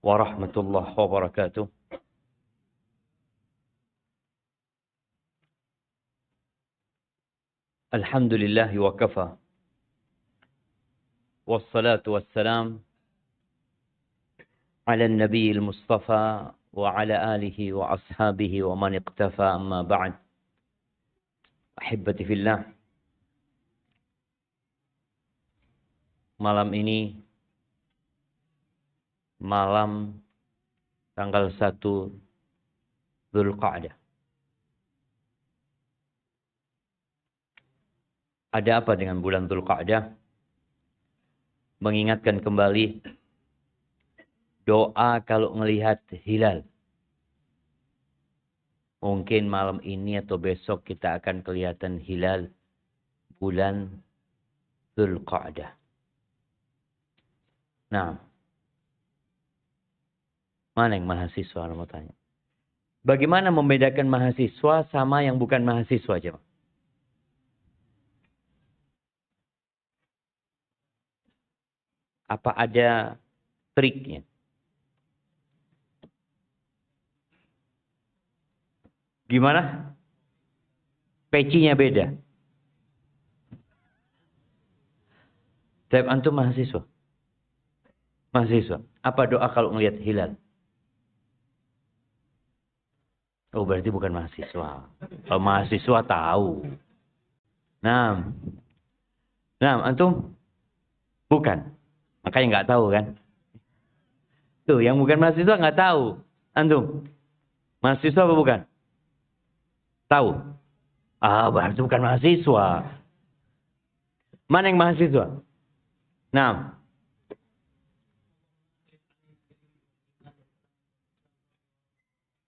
warahmatullahi wabarakatuh. Alhamdulillahi wa kafa. Wassalatu wassalam ala nabiyil mustafa wa ala alihi wa ashabihi wa man iqtafa amma ba'd. Ahibbati fillah. Malam ini malam tanggal 1 Dzulqa'dah. Ada apa dengan bulan Dzulqa'dah? Mengingatkan kembali doa kalau melihat hilal. Mungkin malam ini atau besok kita akan kelihatan hilal bulan Dzulqa'dah. Nah, mana yang mahasiswa? Mau tanya. Bagaimana membedakan mahasiswa sama yang bukan mahasiswa, jemaah? Apa ada triknya? Gimana? Pecinya beda. Tapi antum mahasiswa. Mahasiswa. Apa doa kalau ngelihat hilal? Oh, berarti bukan mahasiswa. Kalau mahasiswa tahu. Nah, antum bukan. Makanya nggak tahu kan? Tuh, yang bukan mahasiswa nggak tahu. Antum, mahasiswa apa bukan? Tahu? Ah, berarti bukan mahasiswa. Mana yang mahasiswa? Nah.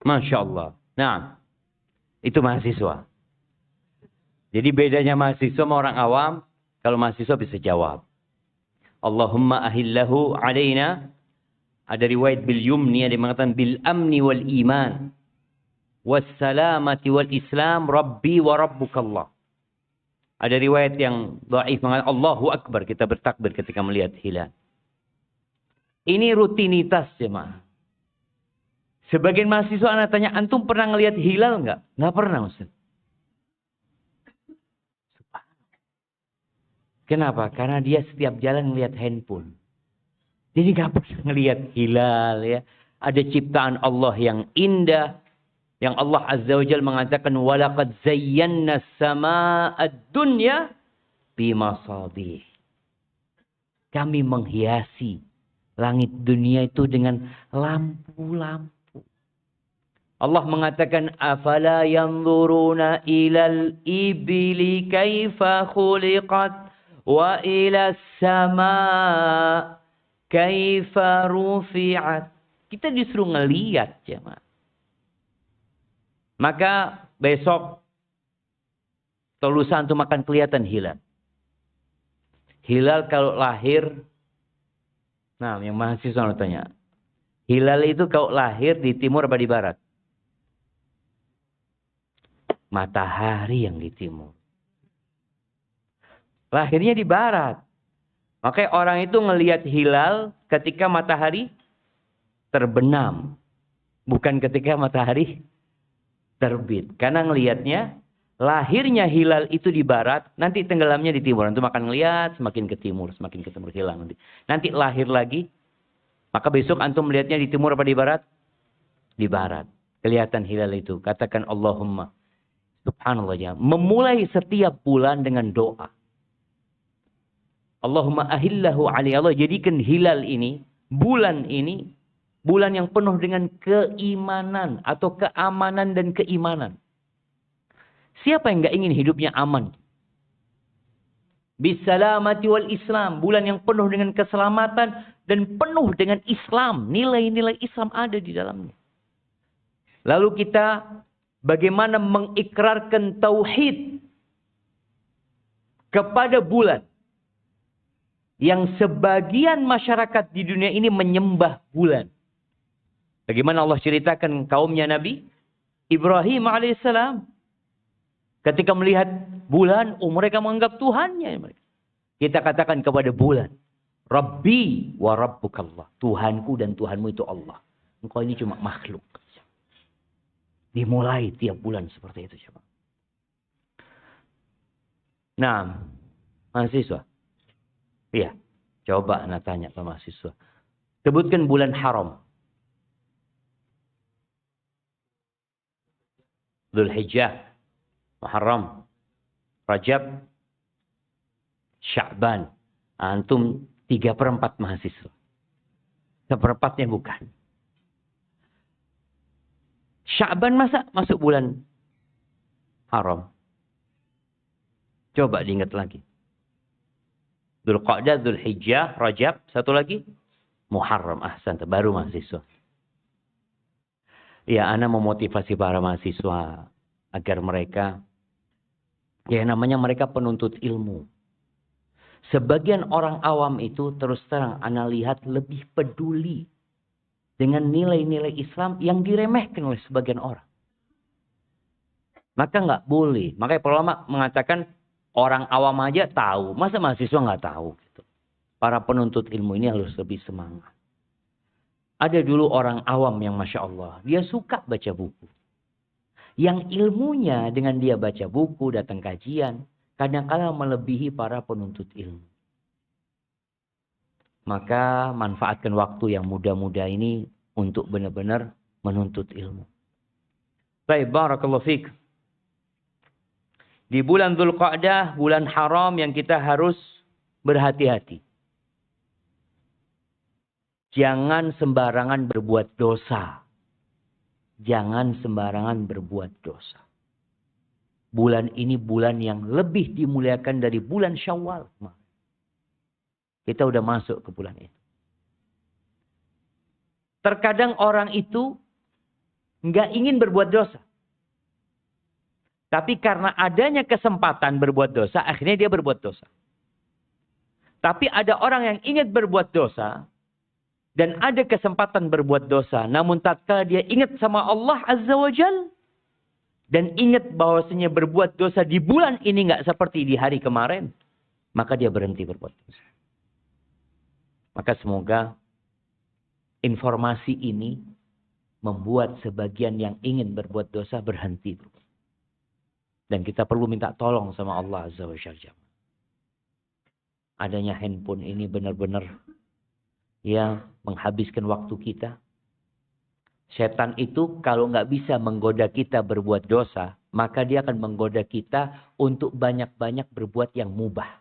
Masya Allah. Nah, itu mahasiswa. Jadi bedanya mahasiswa sama orang awam, kalau mahasiswa bisa jawab. Allahumma ahillahu alaina. Ada riwayat bil yumni, ada yang mengatakan bil amni wal iman. Wassalamati wal islam, rabbi wa rabbukallah. Ada riwayat yang dhaif mengatakan Allahu Akbar, kita bertakbir ketika melihat hilal. Ini rutinitas jemaah. Sebagian mahasiswa anak tanya, antum pernah ngelihat hilal enggak? Enggak pernah, Ustaz. Kenapa? Karena dia setiap jalan ngelihat handphone. Jadi enggak pernah ngelihat hilal ya. Ada ciptaan Allah yang indah. Yang Allah Azza wa Jalla mengatakan walaqad zayyana as-samaa'a ad-dunya bimasabih. Kami menghiasi langit dunia itu dengan lampu-lampu. Allah mengatakan afala yanzuruna ilal ibili kaifa khuliqat wa ilas sama kaifa rufi'at. Kita disuruh ngelihat jemaah. Maka besok atau lusa antum akan kelihatan hilal. Hilal kalau lahir, nah yang mahasiswa tanya, hilal itu kalau lahir di timur apa di barat? Matahari yang di timur. Lahirnya di barat. Makanya orang itu ngelihat hilal ketika matahari terbenam. Bukan ketika matahari terbit. Karena ngelihatnya, lahirnya hilal itu di barat, nanti tenggelamnya di timur. Nanti makan ngelihat, semakin ke timur hilang. Nanti lahir lagi, maka besok antum melihatnya di timur apa di barat? Di barat. Kelihatan hilal itu. Katakan Allahumma. Subhanallah ya. Memulai setiap bulan dengan doa. Allahumma ahillahu alaihi. Allah jadikan hilal ini, bulan ini, bulan yang penuh dengan keimanan atau keamanan dan keimanan. Siapa yang enggak ingin hidupnya aman? Bisalamati wal Islam. Bulan yang penuh dengan keselamatan dan penuh dengan Islam. Nilai-nilai Islam ada di dalamnya. Lalu kita bagaimana mengikrarkan tauhid kepada bulan yang sebagian masyarakat di dunia ini menyembah bulan. Bagaimana Allah ceritakan kaumnya Nabi Ibrahim alaihissalam ketika melihat bulan, mereka menganggap Tuhannya. Kita katakan kepada bulan, Rabbi wa rabbukallah. Tuhanku dan Tuhanmu itu Allah. Engkau ini cuma makhluk. Dimulai tiap bulan seperti itu. Nah, mahasiswa. Iya. Coba anak tanya ke mahasiswa. Sebutkan bulan haram. Dzulhijjah, Muharram, Rajab, Sya'ban. Antum 3/4 mahasiswa. 1/4-nya bukan. Sya'ban masa masuk bulan haram? Coba diingat lagi. Dzulqa'dah, Dzulhijjah, Rajab, satu lagi Muharram. Ahsan, baru mahasiswa. Ya, ana memotivasi para mahasiswa agar mereka, ya namanya mereka penuntut ilmu. Sebagian orang awam itu terus terang ana lihat lebih peduli dengan nilai-nilai Islam yang diremehkan oleh sebagian orang. Maka nggak boleh. Makanya para ulama mengatakan orang awam aja tahu, masa mahasiswa nggak tahu? Gitu. Para penuntut ilmu ini harus lebih semangat. Ada dulu orang awam yang Masya Allah, dia suka baca buku. Yang ilmunya dengan dia baca buku, datang kajian, kadang-kadang melebihi para penuntut ilmu. Maka manfaatkan waktu yang muda-muda ini untuk benar-benar menuntut ilmu. Baik, barakallahu fiik. Di bulan Dzulqa'dah, bulan haram yang kita harus berhati-hati. Jangan sembarangan berbuat dosa. Jangan sembarangan berbuat dosa. Bulan ini bulan yang lebih dimuliakan dari bulan Syawal. Kita udah masuk ke bulan ini. Terkadang orang itu nggak ingin berbuat dosa. Tapi karena adanya kesempatan berbuat dosa, akhirnya dia berbuat dosa. Tapi ada orang yang ingin berbuat dosa, dan ada kesempatan berbuat dosa. Namun tatkala dia ingat sama Allah Azza wa Jal, dan ingat bahwasanya berbuat dosa di bulan ini nggak seperti di hari kemarin, maka dia berhenti berbuat dosa. Maka semoga informasi ini membuat sebagian yang ingin berbuat dosa berhenti. Dan kita perlu minta tolong sama Allah Azza wa Jalla. Adanya handphone ini benar-benar ya menghabiskan waktu kita. Setan itu kalau nggak bisa menggoda kita berbuat dosa, maka dia akan menggoda kita untuk banyak-banyak berbuat yang mubah.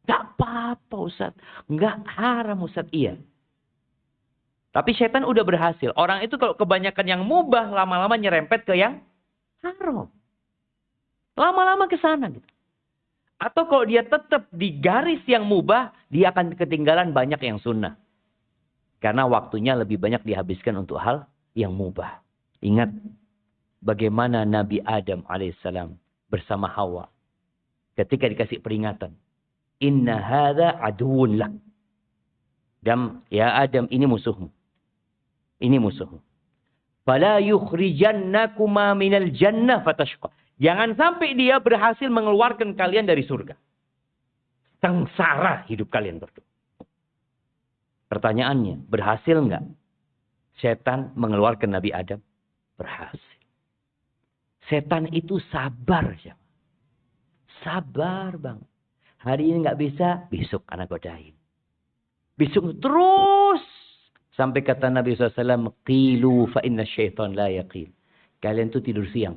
Gak apa-apa Ustaz. Nggak haram Ustaz. Iya. Tapi setan udah berhasil. Orang itu kalau kebanyakan yang mubah, lama-lama nyerempet ke yang haram. Lama-lama ke sana gitu. Atau kalau dia tetap di garis yang mubah, dia akan ketinggalan banyak yang sunnah. Karena waktunya lebih banyak dihabiskan untuk hal yang mubah. Ingat bagaimana Nabi Adam alaihissalam bersama Hawa. Ketika dikasih peringatan. Inna hadha aduun lak. Dan ya Adam, ini musuhmu. Ini musuhmu. Fala yukhrijannakuma minal jannah fatashqa. Jangan sampai dia berhasil mengeluarkan kalian dari surga. Sengsara hidup kalian berdua. Pertanyaannya, berhasil nggak setan mengeluarkan Nabi Adam? Berhasil. Setan itu sabar. Ya. Sabar bang. Hari ini nggak bisa, besok anak godain. Besok terus. Sampai kata Nabi SAW, qilu fa inna syaitan la yaqil. Kalian tuh tidur siang.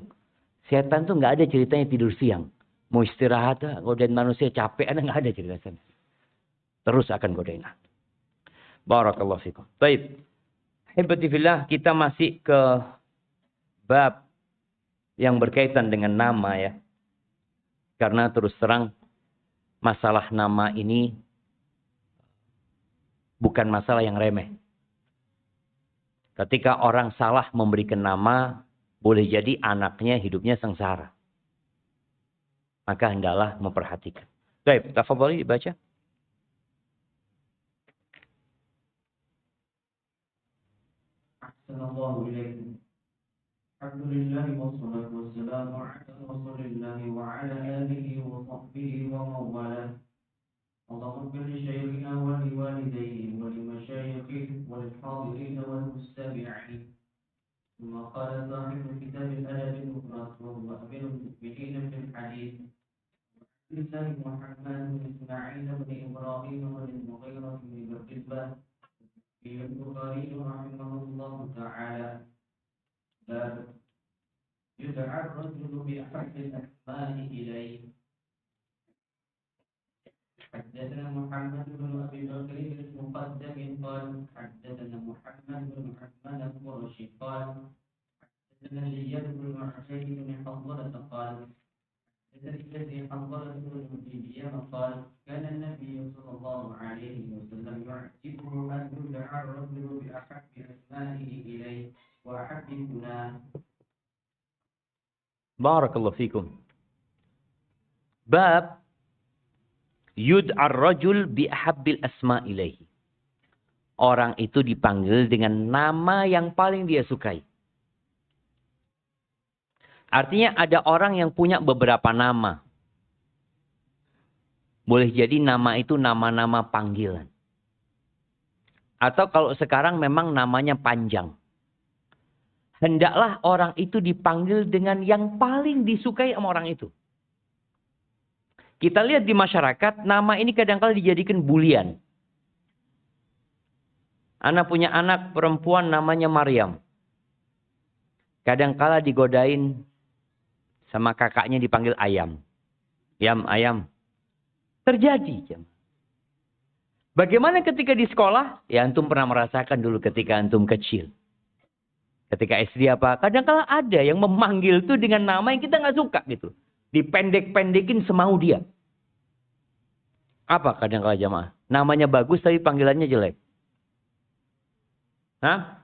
Setan tuh nggak ada ceritanya tidur siang. Mau istirahat, godain manusia capek, nggak ada ceritanya. Terus akan godain. Barakallahu fikum. Baik. Hibati fillah, kita masih ke bab yang berkaitan dengan nama ya. Karena terus terang masalah nama ini bukan masalah yang remeh. Ketika orang salah memberikan nama, boleh jadi anaknya hidupnya sengsara. Maka hendaklah memperhatikan. Baik, tafadhali dibaca. Assalamualaikum warahmatullahi wabarakatuh. Alhamdulillah wassalatu wassalamu ala Rasulillah wa ala alihi wa sahbihi wa mawala. اللهم اغفر لشيخنا ولوالديه ولمشايخه وللحاضرين والمستمعين. ثم قال صاحب كتاب الأدب المفرد وهو أمير المؤمنين في الحديث لسان محمد بن إسماعيل بن إبراهيم بن المغيرة بن بردبة في البخاري رحمه الله تعالى. باب يدعى الرجل بأحب الأسماء إليه. حدثنا محمد بن أبي بكر المقدم قال حدثنا محمد بن عثمان القرشي قال حدثنا زياد بن معتز بن حنظلة قال الذي حنظلة بن المجيبية قال كان النبي صلى الله عليه وسلم يعجبه أن يدعى الرجل بأحب أسمائه إليه وأحب كناه. بارك الله فيكم. Bab yud'ar rajul bi ahabbil asma ilaihi. Orang itu dipanggil dengan nama yang paling dia sukai. Artinya ada orang yang punya beberapa nama. Boleh jadi nama itu nama-nama panggilan. Atau kalau sekarang memang namanya panjang. Hendaklah orang itu dipanggil dengan yang paling disukai sama orang itu. Kita lihat di masyarakat, nama ini kadang-kala dijadikan bulian. Anak punya anak perempuan namanya Maryam. Kadang-kala digodain sama kakaknya dipanggil ayam. Yam, ayam. Terjadi. Bagaimana ketika di sekolah? Ya antum pernah merasakan dulu ketika antum kecil. Ketika SD apa? Kadang-kala ada yang memanggil itu dengan nama yang kita nggak suka gitu. Dipendek-pendekin semau dia. Apa kadang-kala jamaah? Namanya bagus tapi panggilannya jelek. Hah?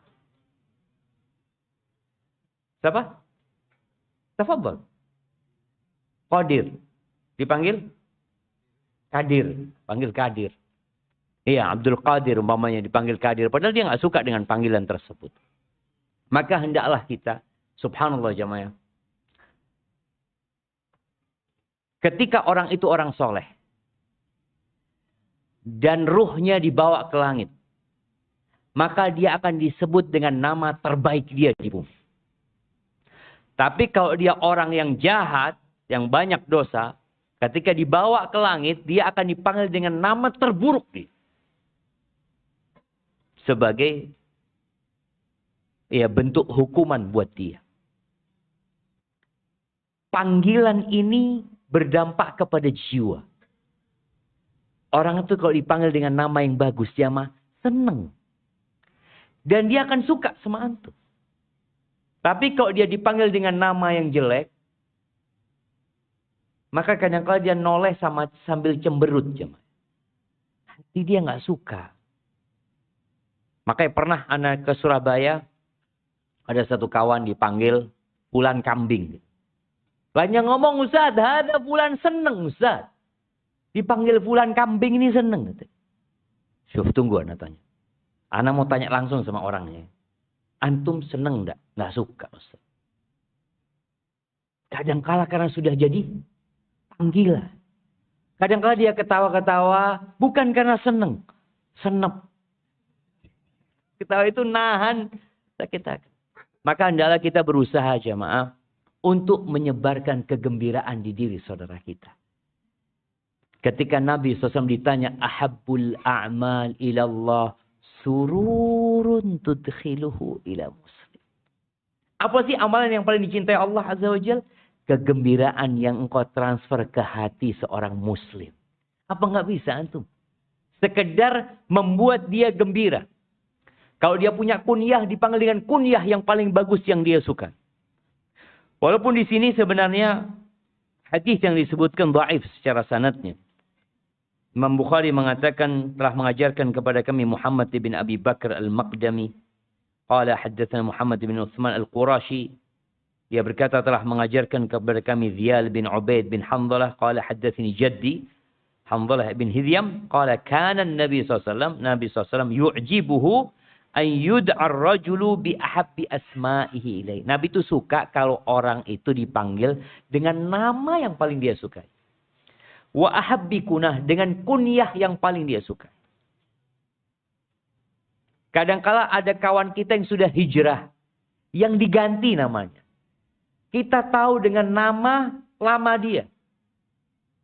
Siapa? Tafadhol. Qadir. Dipanggil? Kadir. Panggil Kadir. Iya, Abdul Qadir umpamanya dipanggil Kadir. Padahal dia nggak suka dengan panggilan tersebut. Maka hendaklah kita, subhanallah jamaah. Ketika orang itu orang soleh. Dan ruhnya dibawa ke langit. Maka dia akan disebut dengan nama terbaik dia di bumi. Tapi kalau dia orang yang jahat, yang banyak dosa. Ketika dibawa ke langit, dia akan dipanggil dengan nama terburuk dia. Sebagai bentuk hukuman buat dia. Panggilan ini berdampak kepada jiwa. Orang itu kalau dipanggil dengan nama yang bagus, dia mah seneng. Dan dia akan suka sama antum. Tapi kalau dia dipanggil dengan nama yang jelek, maka kadang-kadang dia noleh sambil cemberut. Nanti dia nggak suka. Makanya pernah anak ke Surabaya, ada satu kawan dipanggil Fulan Kambing. Banyak ngomong, Ustaz, ada Fulan seneng, Ustaz. Dipanggil Fulan Kambing ini seneng. Syuf, tunggu anak tanya. Anak mau tanya langsung sama orangnya. Antum seneng enggak? Nggak suka, Ustaz. Kadang-kala karena sudah jadi panggilan. Kadang-kala dia ketawa-ketawa bukan karena seneng. Senep. Ketawa itu nahan sakit. Maka hendaklah kita berusaha jamaah untuk menyebarkan kegembiraan di diri saudara kita. Ketika Nabi SAW ditanya, ahabbul a'mal ilallah sururun tudkhiluhu ila muslim. Apa sih amalan yang paling dicintai Allah Azza wa Jalla? Kegembiraan yang engkau transfer ke hati seorang muslim. Apa nggak bisa antum? Sekedar membuat dia gembira. Kalau dia punya kunyah, dipanggil dengan kunyah yang paling bagus yang dia suka. Walaupun di sini sebenarnya hadis yang disebutkan dhaif secara sanadnya. Imam Bukhari mengatakan telah mengajarkan kepada kami Muhammad bin Abi Bakar al-Maqdami. Qala haddatsana Muhammad bin Utsman al-Qurashi. Dia berkata telah mengajarkan kepada kami Ziyal bin Ubaid bin Hanzalah. Qala haddatsani jaddi Hanzalah bin Hidhyam. Qala kana Nabi SAW. Nabi SAW yu'jibuhu an yud'ar rajulu bi ahabbi asma'ihi ilaih. Nabi itu suka kalau orang itu dipanggil dengan nama yang paling dia sukai. Wa ahabbi kunah, dengan kunyah yang paling dia suka. Kadangkala ada kawan kita yang sudah hijrah, yang diganti namanya. Kita tahu dengan nama lama dia.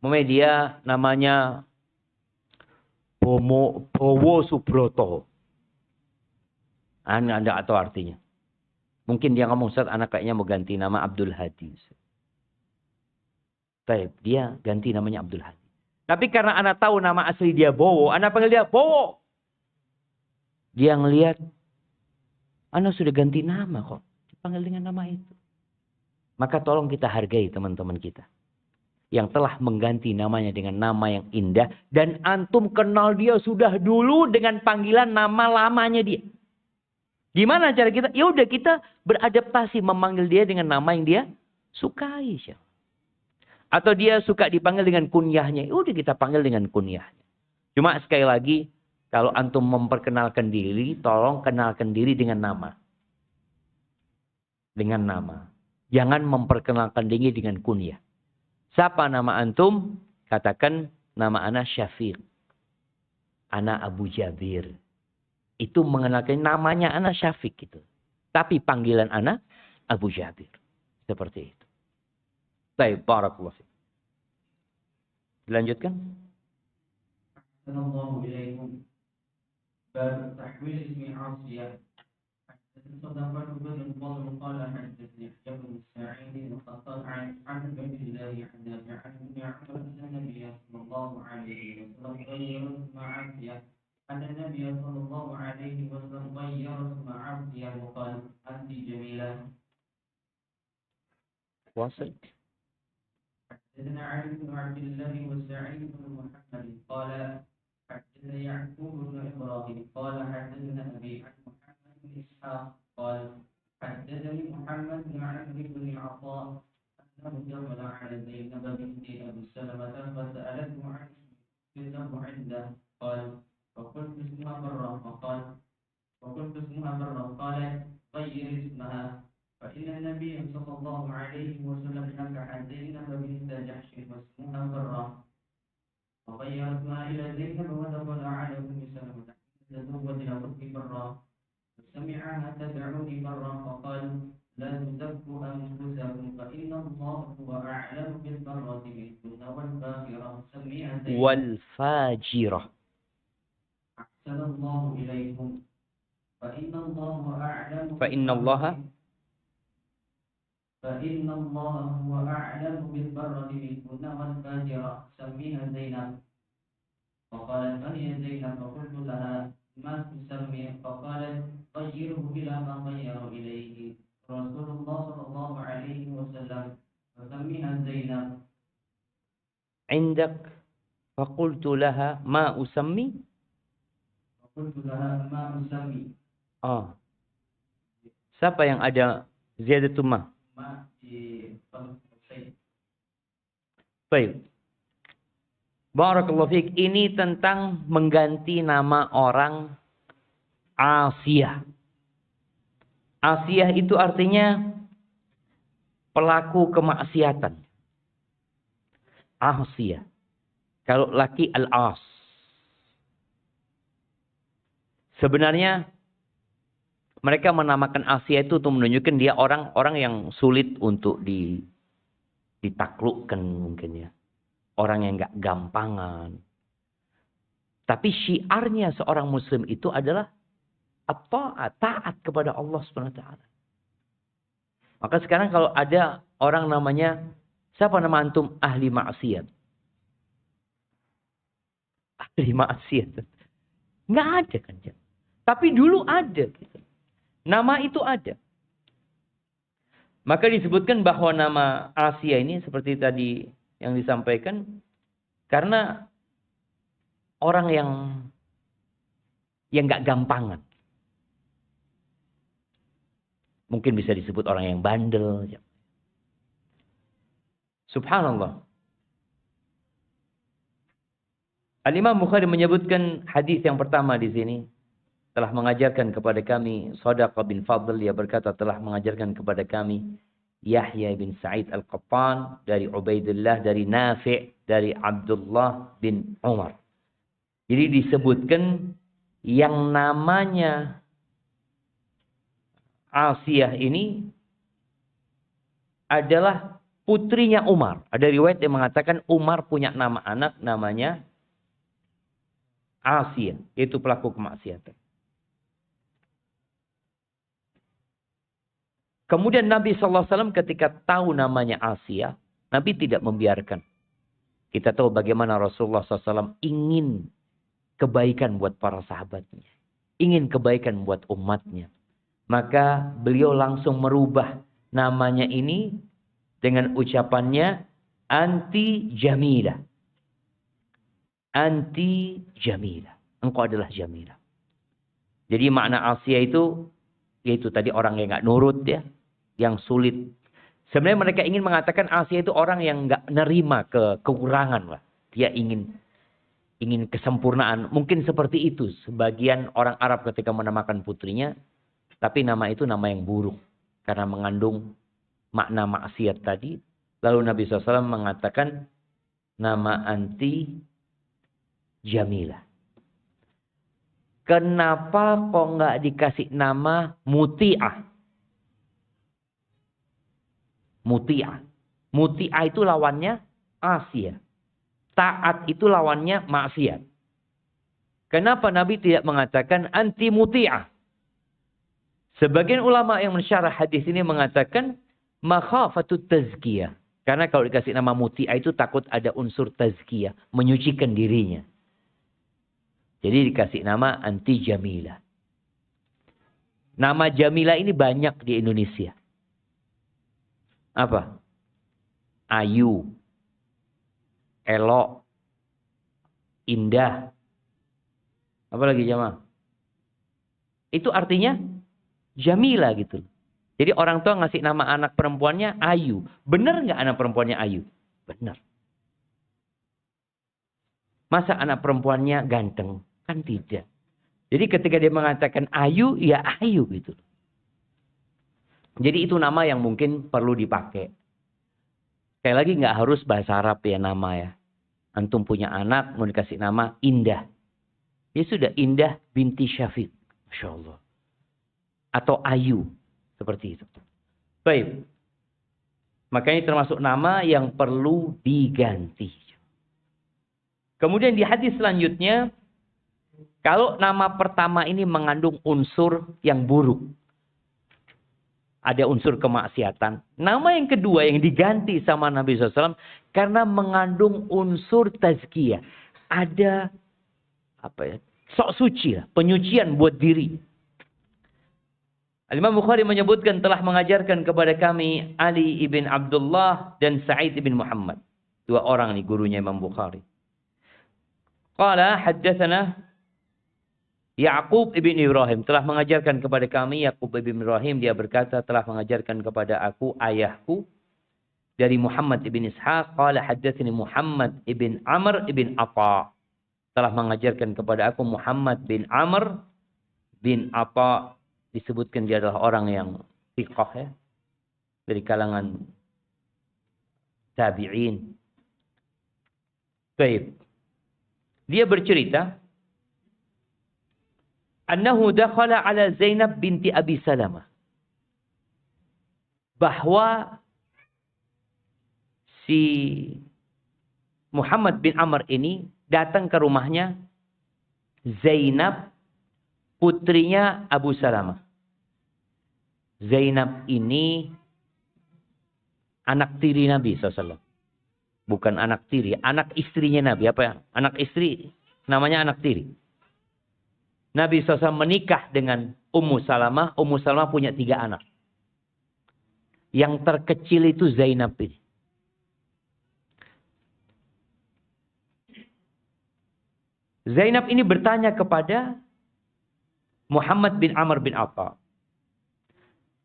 Dia namanya Bowo Subroto. Anda atau artinya. Mungkin dia ngomong, Ustaz, anak kayaknya mau ganti nama Abdul Hadi. Baik, dia ganti namanya Abdul Hadi. Tapi karena anak tahu nama asli dia Bowo, anak panggil dia Bowo. Dia ngelihat, anak sudah ganti nama kok. Dipanggil dengan nama itu. Maka tolong kita hargai teman-teman kita. Yang telah mengganti namanya dengan nama yang indah. Dan antum kenal dia sudah dulu dengan panggilan nama lamanya dia. Gimana cara kita? Ya udah, kita beradaptasi memanggil dia dengan nama yang dia sukai. Atau dia suka dipanggil dengan kunyahnya. Ya udah, kita panggil dengan kunyahnya. Cuma sekali lagi, kalau antum memperkenalkan diri, tolong kenalkan diri dengan nama. Dengan nama. Jangan memperkenalkan diri dengan kunyah. Siapa nama antum? Katakan nama ana Syafiq. Ana Abu Jabir. Itu mengenalkan namanya ana Syafiq gitu. Tapi panggilan ana Abu Jabir. Seperti itu. Baik, barakallahu fiik. Dilanjutkan. Assalamualaikum warahmatullahi wabarakatuh. Tahwil ismi Asiyah. صدقت بن الفضل قال حدثني يحيى بن سعيد وقال عن عبد الله عن نافع عن ابن عمر ان النبي صلى الله عليه وسلم غير اسم عافيه ان النبي صلى الله عليه وسلم غير اسم عافيه وقال انت جميله. واصل. حدثنا علي بن عبد الله وسعيد بن محمد قال حدثنا يعقوب بن ابراهيم قال حدثنا ابي عن محمد بن اسحاق قال حدثني محمد بن عمرو بن العطاء انه دخل على زينب بنت ابي سلمه فسالته عن اسمه عنده قال فقلت اسمها بره قالت غير اسمها فإن النبي صلى الله عليه وسلم نكح زينب بنت جحش واسمها برة وغير اسمها إلى زينب ودخل على أم سلمة تزوج أخت برة فسمعها تدعوني برة فقال لا تزكوا أنفسكم فإن الله هو أعلم بالبرة منكن والفاجرة سميها زينب والفاجرة. أحسن الله إليكم فإن الله أعلم هو أعلم بالبرة منكن والفاجرة سميها زينب. فقالت من هي زينب؟ فقلت لها ما تسمي؟ فقالت غيره إلى ما غير إليه رسول الله صلى الله عليه وسلم فسميها زينب. عندك فقلت لها ما أسمي؟ فقلت لها ما أسمي. Siapa yang ada ziyadatul ma? Baik. Barakallahu fiik. Ini tentang mengganti nama orang Asiyah. Asiyah itu artinya pelaku kemaksiatan. Asiyah. Kalau laki al-as. Sebenarnya mereka menamakan Asia itu untuk menunjukkan dia orang yang sulit untuk ditaklukkan mungkin ya. Orang yang gak gampangan. Tapi syiarnya seorang muslim itu adalah taat kepada Allah SWT. Maka sekarang kalau ada orang namanya, siapa nama antum? Ahli maksiat. Ahli maksiat. Nggak ada kan. Tapi dulu ada gitu. Nama itu ada. Maka disebutkan bahwa nama Asia ini seperti tadi yang disampaikan. Karena orang yang gak gampangan. Mungkin bisa disebut orang yang bandel. Subhanallah. Al-Imam Bukhari menyebutkan hadis yang pertama di sini. Telah mengajarkan kepada kami Shadaqah bin Fadl, dia berkata telah mengajarkan kepada kami Yahya bin Sa'id Al-Qattan, dari Ubaidillah, dari Nafi', dari Abdullah bin Umar. Jadi disebutkan yang namanya Asiyah ini adalah putrinya Umar. Ada riwayat yang mengatakan Umar punya nama anak namanya Asiyah, yaitu pelaku kemaksiatan. Kemudian Nabi SAW ketika tahu namanya Asiyah, Nabi tidak membiarkan. Kita tahu bagaimana Rasulullah SAW ingin kebaikan buat para sahabatnya. Ingin kebaikan buat umatnya. Maka beliau langsung merubah namanya ini dengan ucapannya anti Jamilah. Anti Jamilah. Engkau adalah Jamilah. Jadi makna Asiyah itu, yaitu tadi orang yang nggak nurut ya. Yang sulit. Sebenarnya mereka ingin mengatakan Asiyah itu orang yang nggak nerima kekurangan lah. Dia ingin kesempurnaan. Mungkin seperti itu sebagian orang Arab ketika menamakan putrinya. Tapi nama itu nama yang buruk. Karena mengandung makna maksiat tadi. Lalu Nabi SAW mengatakan nama anti Jamilah. Kenapa kok nggak dikasih nama Muti'ah? Muti'ah. Muti'ah itu lawannya Asiyah. Taat itu lawannya maksiat. Kenapa Nabi tidak mengatakan anti Muti'ah? Sebagian ulama yang mensyarah hadis ini mengatakan makhafatut tazkiyah. Karena kalau dikasih nama Muti'ah itu takut ada unsur tazkiyah, menyucikan dirinya. Jadi dikasih nama anti Jamilah. Nama Jamilah ini banyak di Indonesia. Apa? Ayu, elok, indah. Apa lagi jamaah? Itu artinya Jamilah gitu. Jadi orang tua ngasih nama anak perempuannya Ayu. Benar nggak anak perempuannya Ayu? Benar. Masa anak perempuannya ganteng? Kan tidak. Jadi ketika dia mengatakan Ayu, ya Ayu gitu. Jadi itu nama yang mungkin perlu dipakai. Sekali lagi nggak harus bahasa Arab ya nama ya. Antum punya anak mau dikasih nama Indah. Ya sudah Indah binti Syafiq. Masya Allah. Atau Ayu. Seperti itu. Baik. Makanya termasuk nama yang perlu diganti. Kemudian di hadis selanjutnya. Kalau nama pertama ini mengandung unsur yang buruk. Ada unsur kemaksiatan. Nama yang kedua yang diganti sama Nabi SAW. Karena mengandung unsur tazkiyah. Ada sok suci lah. Penyucian buat diri. Al-Imam Bukhari menyebutkan telah mengajarkan kepada kami Ali ibn Abdullah dan Sa'id ibn Muhammad. Dua orang nih gurunya Imam Bukhari. Qala haddatsana Ya'qub ibn Ibrahim telah mengajarkan kepada kami. Ya'qub ibn Ibrahim dia berkata telah mengajarkan kepada aku ayahku dari Muhammad ibn Ishaq. Qala haddatsani Muhammad ibn Amr ibn Atha telah mengajarkan kepada aku Muhammad bin Amr bin Atha. Disebutkan dia adalah orang yang thiqah ya. Dari kalangan tabi'in. Baik. Dia bercerita. Annahu dakhala ala Zainab binti Abi Salamah. Bahwa si Muhammad bin Amr ini datang ke rumahnya Zainab putrinya Abu Salamah. Zainab ini anak tiri Nabi SAW. Bukan anak tiri, anak istrinya Nabi. Apa ya? Anak istri namanya anak tiri. Nabi SAW menikah dengan Ummu Salamah. Ummu Salamah punya 3 anak. Yang terkecil itu Zainab ini. Zainab ini bertanya kepada Muhammad bin Amr bin Atha.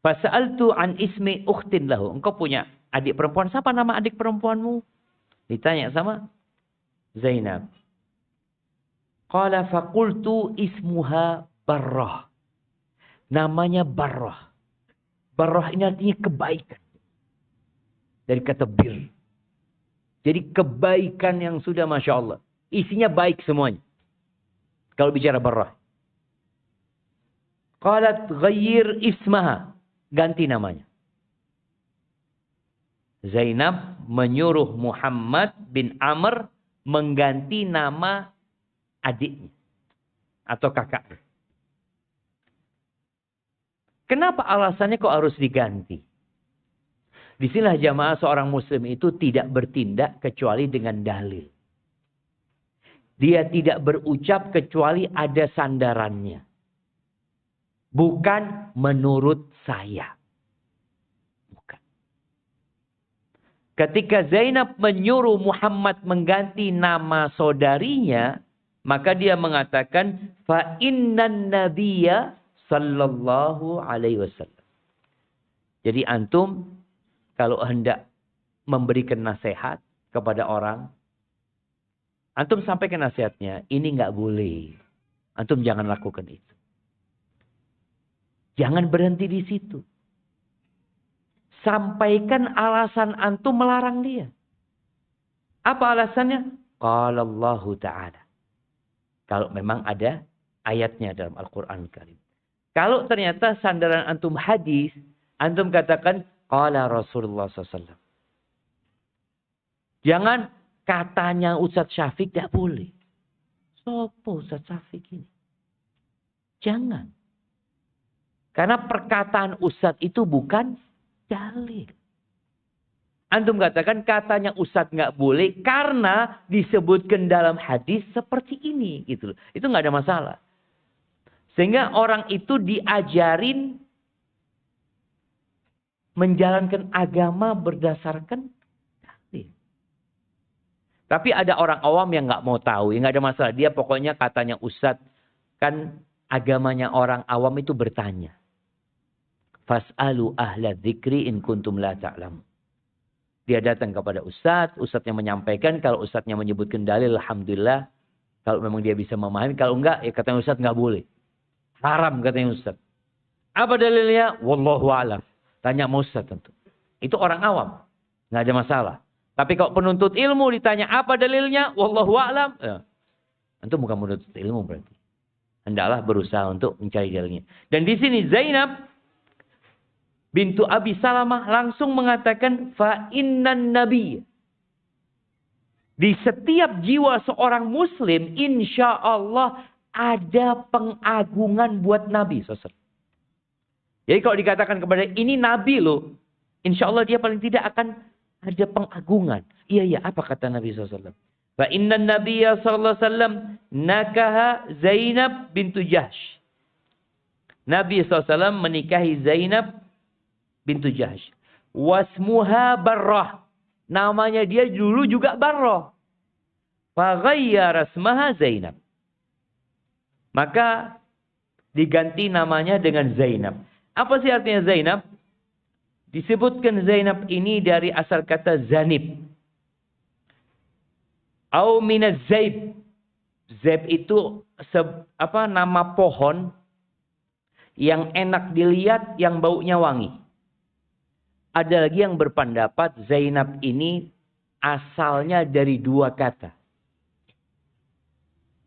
Fasa'altu an ismi ukhtin lahu. Engkau punya adik perempuan. Siapa nama adik perempuanmu? Ditanya sama Zainab. Qala faqultu ismuha Barrah. Namanya Barrah. Barrah ini artinya kebaikan. Dari kata bir. Jadi kebaikan yang sudah Masya Allah. Isinya baik semuanya. Kalau bicara barrah. Qalat ghayyir ismaha. Ganti namanya. Zainab menyuruh Muhammad bin Amr mengganti nama adiknya. Atau kakaknya. Kenapa alasannya kok harus diganti? Disinilah jamaah seorang muslim itu tidak bertindak kecuali dengan dalil. Dia tidak berucap kecuali ada sandarannya. Bukan menurut saya. Bukan. Ketika Zainab menyuruh Muhammad mengganti nama saudarinya, maka dia mengatakan fa innan nabiyya sallallahu alaihi wasallam. Jadi antum kalau hendak memberikan nasihat kepada orang, antum sampaikan nasihatnya, ini nggak boleh. Antum jangan lakukan itu. Jangan berhenti di situ. Sampaikan alasan antum melarang dia. Apa alasannya? Qala Allah Ta'ala. Kalau memang ada ayatnya dalam Al-Quran Karim. Kalau ternyata sandaran antum hadis, antum katakan, Qala Rasulullah SAW. Jangan katanya Ustadz Syafiq tidak boleh. Sopo Ustadz Syafiq ini? Jangan. Karena perkataan Ustadz itu bukan dalil. Antum katakan katanya Ustadz nggak boleh karena disebutkan dalam hadis seperti ini. Gitu. Itu nggak ada masalah. Sehingga orang itu diajarin menjalankan agama berdasarkan dalil. Tapi ada orang awam yang nggak mau tahu, yang nggak ada masalah. Dia pokoknya katanya Ustadz, kan agamanya orang awam itu bertanya. Fas'alu ahla dzikri in kuntum la ta'lamun. Dia datang kepada Ustadz, Ustadznya menyampaikan, kalau Ustadznya menyebutkan dalil, alhamdulillah. Kalau memang dia bisa memahami, kalau enggak, ya katanya Ustadz nggak boleh. Haram katanya Ustadz. Apa dalilnya? Wallahu a'lam. Tanya Ustadz tentu. Itu orang awam. Nggak ada masalah. Tapi kalau penuntut ilmu ditanya apa dalilnya? Wallahu a'lam. Ya. Itu bukan penuntut ilmu berarti. Hendaklah berusaha untuk mencari dalilnya. Dan di sini Zainab bintu Abi Salamah langsung mengatakan fa innan nabiy. Di setiap jiwa seorang muslim insya Allah ada pengagungan buat Nabi SAW. Jadi kalau dikatakan kepada ini Nabi loh, insya Allah dia paling tidak akan ada pengagungan. Iya, apa kata Nabi SAW? Fa innan nabiyya sallallahu alaihi wasallam nakaha Zainab bintu Jahsh. Nabi SAW menikahi Zainab bintu Jahsh. Wasmuha Barrah. Namanya dia dulu juga Barrah. Faghayyara asmaha Zainab. Maka diganti namanya dengan Zainab. Apa sih artinya Zainab? Disebutkan Zainab ini dari asal kata Zanib. Au minaz zaib. Zaib itu nama pohon yang enak dilihat, yang baunya wangi. Ada lagi yang berpendapat Zainab ini asalnya dari dua kata.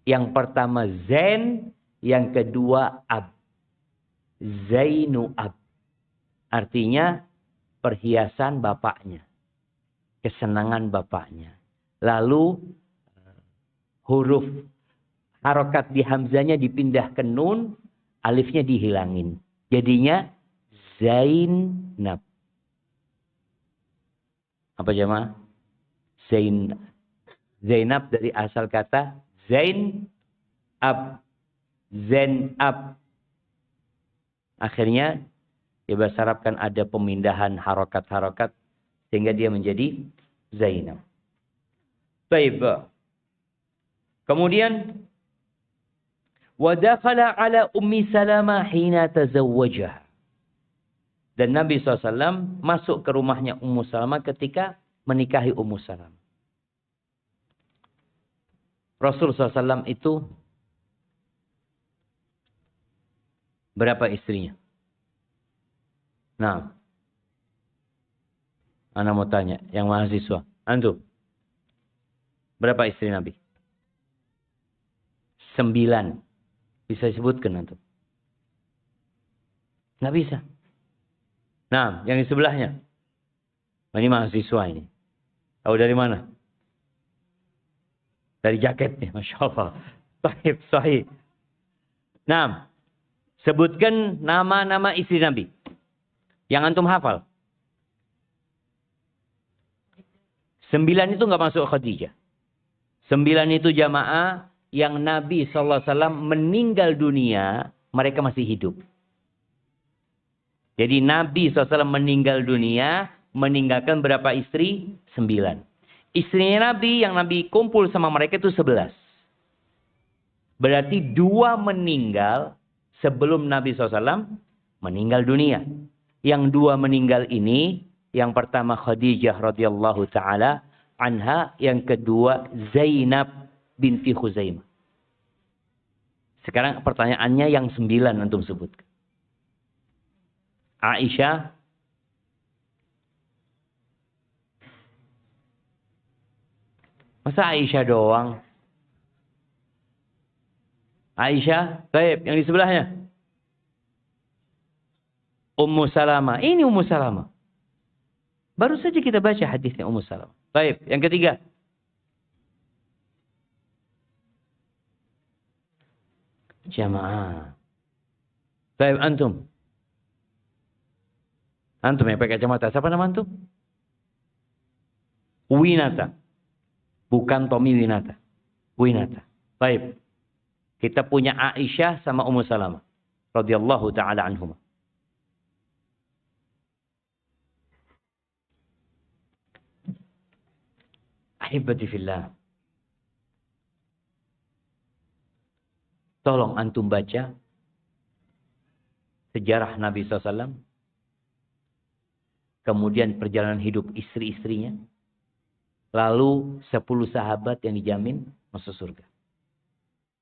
Yang pertama Zain, yang kedua Ab. Zainu Ab. Artinya perhiasan bapaknya. Kesenangan bapaknya. Lalu huruf harokat di hamzanya dipindah ke nun, alifnya dihilangin. Jadinya Zainab. Apa jemaah? Zainab dari asal kata Zain Ab. Zainab. Akhirnya ya bahasa Arab kan ada pemindahan harokat-harokat sehingga dia menjadi Zainab. Baik. Kemudian wa dakhala ala Ummi Salamah hina tazawwajaha. Dan Nabi SAW masuk ke rumahnya Ummu Salamah ketika menikahi Ummu Salamah. Rasul SAW itu berapa istrinya? Nah, Ana mau tanya, yang mahasiswa. Antum. Berapa istri Nabi? 9. Bisa disebutkan antum? Nggak bisa. Nah, yang di sebelahnya. Ini mahasiswa ini. Tahu dari mana? Dari jaketnya, Masya Allah. Sahih, sahih. Nah, sebutkan nama-nama istri Nabi. Yang antum hafal. 9 itu nggak masuk Khadijah. 9 itu jamaah yang Nabi SAW meninggal dunia, mereka masih hidup. Jadi Nabi SAW meninggal dunia, meninggalkan berapa istri? 9. Istrinya Nabi, yang Nabi kumpul sama mereka itu 11. Berarti 2 meninggal sebelum Nabi SAW meninggal dunia. Yang 2 meninggal ini, yang pertama Khadijah radhiyallahu taala anha, yang kedua Zainab binti Khuzaimah. Sekarang pertanyaannya yang 9 antum sebutkan. Aisyah, masa Aisyah doang? Aisyah, baik, yang di sebelahnya. Ummu Salamah, ini Ummu Salamah. Baru saja kita baca hadisnya Ummu Salamah. Baik, yang ketiga. Jamaah. Baik, antum. Antum yang pakai kacamata. Siapa nama antum? Winata. Bukan Tommy Winata. Winata. Baik. Kita punya Aisyah sama Ummu Salamah. Radhiyallahu ta'ala anhumah. Ahibati fillah. Tolong antum baca sejarah Nabi SAW. Kemudian perjalanan hidup istri-istrinya. Lalu 10 sahabat yang dijamin masuk surga.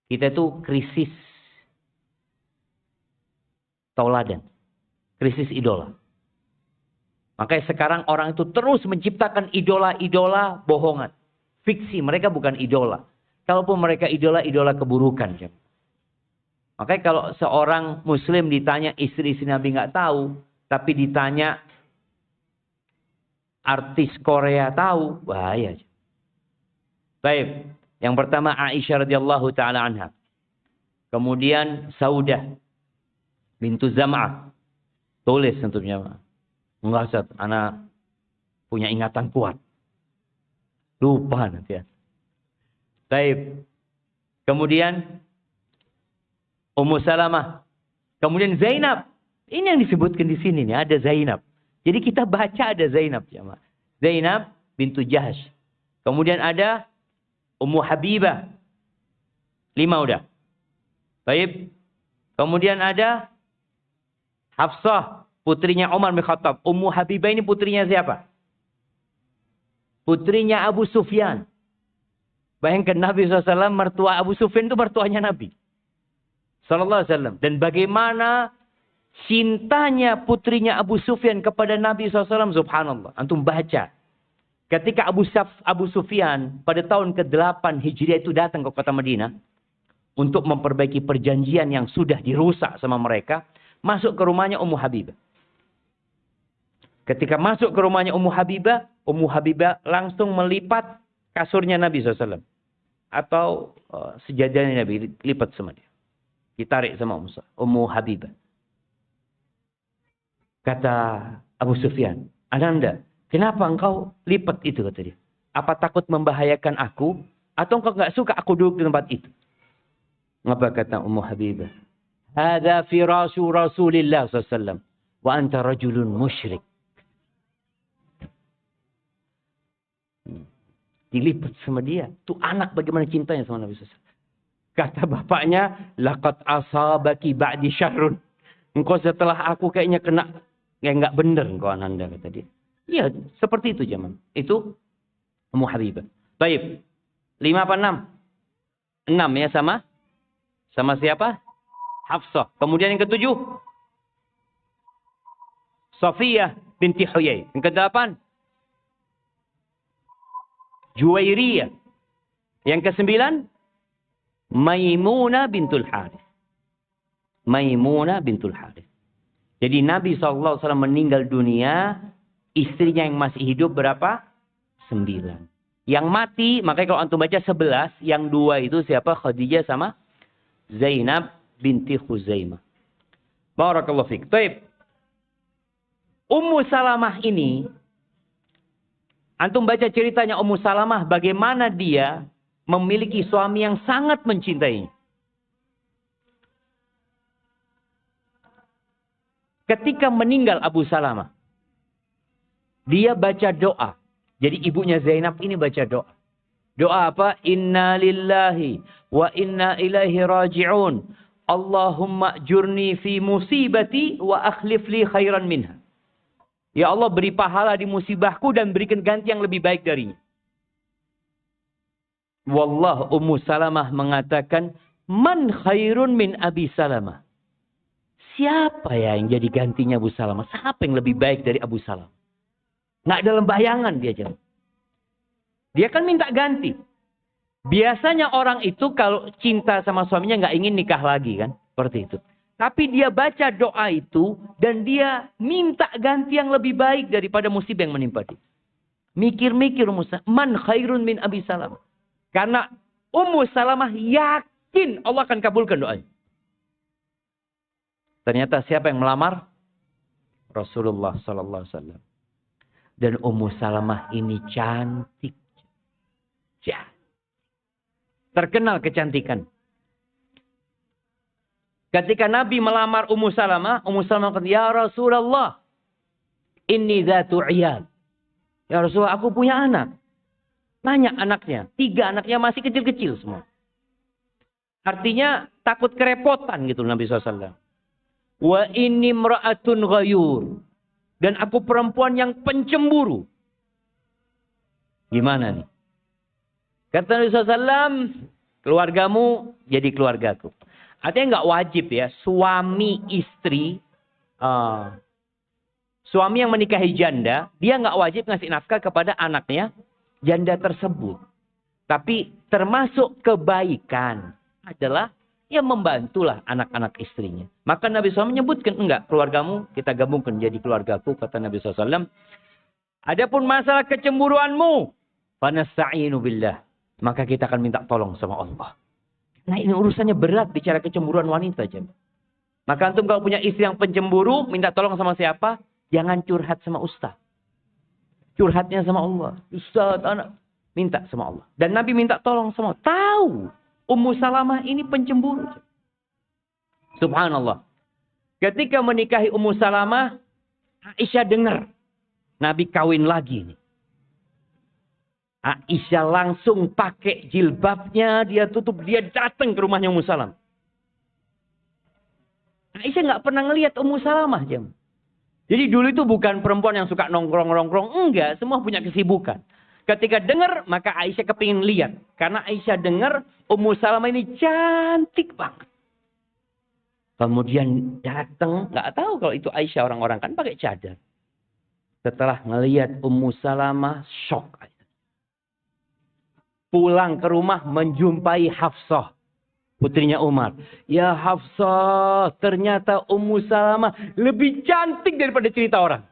Kita itu krisis tauladan. Krisis idola. Makanya sekarang orang itu terus menciptakan idola-idola bohongan. Fiksi, mereka bukan idola. Kalaupun mereka idola keburukan. Makanya kalau seorang muslim ditanya istri-istri Nabi nggak tahu. Tapi ditanya artis Korea tahu. Bahaya. Baik. Yang pertama Aisyah radhiyallahu ta'ala anha. Kemudian Saudah bintu Zam'ah. Tulis untuk jamaah. Enggak, Ustaz, anak punya ingatan kuat. Lupa nanti ya. Baik. Kemudian Ummu Salamah. Kemudian Zainab. Ini yang disebutkan di sini nih, ada Zainab. Jadi kita baca ada Zainab, jamaah. Zainab bintu Jahsh. Kemudian ada Ummu Habibah. 5 udah. Baik. Kemudian ada Hafsah, putrinya Umar bin Khattab. Ummu Habibah ini putrinya siapa? Putrinya Abu Sufyan. Bayangkan Nabi SAW, mertua Abu Sufyan itu mertuanya Nabi. Sallallahu alaihi wasallam. Dan bagaimana cintanya putrinya Abu Sufyan kepada Nabi SAW. Subhanallah. Antum baca. Ketika Abu Sufyan pada tahun ke-8 Hijriah itu datang ke kota Madinah. Untuk memperbaiki perjanjian yang sudah dirusak sama mereka. Masuk ke rumahnya Ummu Habibah. Ketika masuk ke rumahnya Ummu Habibah langsung melipat kasurnya Nabi SAW. Atau sejadahnya Nabi, lipat sama dia. Ditarik sama Ummu Habibah. Kata Abu Sufyan, Ananda, kenapa engkau lipat itu, kata dia. Apa takut membahayakan aku? Atau engkau nggak suka aku duduk di tempat itu? Apa kata Ummu Habibah? Hada firasyu Rasulillah SAW. Wa anta rajulun musyrik. Dilipat sama dia. Tuh anak bagaimana cintanya sama Nabi SAW. Kata bapaknya, laqad asabaki ba'di syarrun. Engkau setelah aku kayaknya kena, ya nggak bener engkau Ananda, kata dia. Iya, seperti itu zaman. Itu Ummu Habibah. Baik. 5 apa 6? 6 ya sama? Sama siapa? Hafsah. Kemudian yang ke-7. Safiyah binti Huyai. Yang ke-8. Juwairiyah. Yang ke-9, Maimunah bintul Harith. Maimunah bintul Harith. Jadi Nabi SAW meninggal dunia, istrinya yang masih hidup berapa? 9. Yang mati, makanya kalau antum baca 11, yang 2 itu siapa? Khadijah sama Zainab binti Khuzaimah. Barakallahu fiik. Baik. Ummu Salamah ini, antum baca ceritanya Ummu Salamah, bagaimana dia memiliki suami yang sangat mencintainya. Ketika meninggal Abu Salamah, dia baca doa. Jadi ibunya Zainab ini baca doa. Doa apa? Inna lillahi wa inna ilaihi raji'un. Allahumma jurni fi musibati wa akhlif li khairan minha. Ya Allah, beri pahala di musibahku dan berikan ganti yang lebih baik darinya. Wallah, Ummu Salamah mengatakan, man khairun min Abi Salamah. Siapa ya yang jadi gantinya Abu Salamah? Siapa yang lebih baik dari Abu Salamah? Nggak dalam bayangan dia jawab. Dia kan minta ganti. Biasanya orang itu kalau cinta sama suaminya nggak ingin nikah lagi kan. Seperti itu. Tapi dia baca doa itu dan dia minta ganti yang lebih baik daripada musibah yang menimpa dia. Mikir-mikir man khairun min Abi Salamah. Karena Ummu Salamah yakin Allah akan kabulkan doanya. Ternyata siapa yang melamar? Rasulullah sallallahu alaihi wasallam. Dan Ummu Salamah ini cantik. Terkenal kecantikan. Ketika Nabi melamar Ummu Salamah kata, ya Rasulullah, inni dzatu iyal. Ya Rasulullah, aku punya anak. Banyak anaknya. 3 anaknya masih kecil-kecil semua. Artinya takut kerepotan gitu Nabi SAW. Wa inni mra'atun ghayur. Dan aku perempuan yang pencemburu. Gimana nih? Kata Nabi SAW, keluargamu jadi keluargaku. Artinya nggak wajib ya, suami istri, suami yang menikahi janda, dia nggak wajib ngasih nafkah kepada anaknya janda tersebut. Tapi termasuk kebaikan adalah ya membantulah anak-anak istrinya. Maka Nabi SAW menyebutkan, enggak, keluargamu kita gabungkan jadi keluargaku, kata Nabi SAW. Adapun masalah kecemburuanmu, fanasta'inu billah, maka kita akan minta tolong sama Allah. Nah ini urusannya berat bicara kecemburuan wanita. Maka antum kalau punya istri yang pencemburu, minta tolong sama siapa? Jangan curhat sama ustaz. Curhatnya sama Allah. Ustaz, anak. Minta sama Allah. Dan Nabi minta tolong sama Allah. Tahu. Ummu Salamah ini pencemburu. Subhanallah. Ketika menikahi Ummu Salamah, Aisyah dengar. Nabi kawin lagi nih. Aisyah langsung pakai jilbabnya, dia tutup, dia datang ke rumahnya Ummu Salamah. Aisyah nggak pernah ngelihat Ummu Salamah. Jadi dulu itu bukan perempuan yang suka nongkrong-nongkrong, enggak, semua punya kesibukan. Ketika dengar, maka Aisyah kepingin lihat. Karena Aisyah dengar Ummu Salamah ini cantik banget. Kemudian datang, nggak tahu kalau itu Aisyah, orang-orang kan pakai cadar. Setelah ngelihat Ummu Salamah, shock. Pulang ke rumah menjumpai Hafsah, putrinya Umar. Ya Hafsah, ternyata Ummu Salamah lebih cantik daripada cerita orang.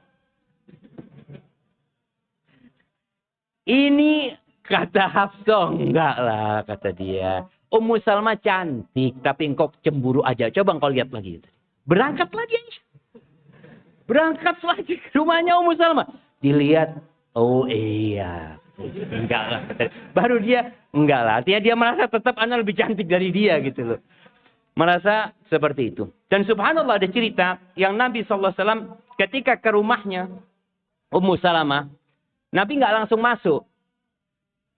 Ini kata Hafsah, enggak lah kata dia. Ummu Salamah cantik, tapi engkau cemburu aja. Coba engkau lihat lagi. Berangkat lagi. Berangkat lagi ke rumahnya Ummu Salamah. Dilihat, oh iya. Enggak lah. Baru dia, enggak lah. Artinya dia merasa tetap ana lebih cantik dari dia gitu loh. Merasa seperti itu. Dan subhanallah ada cerita yang Nabi SAW ketika ke rumahnya Ummu Salamah, Nabi nggak langsung masuk.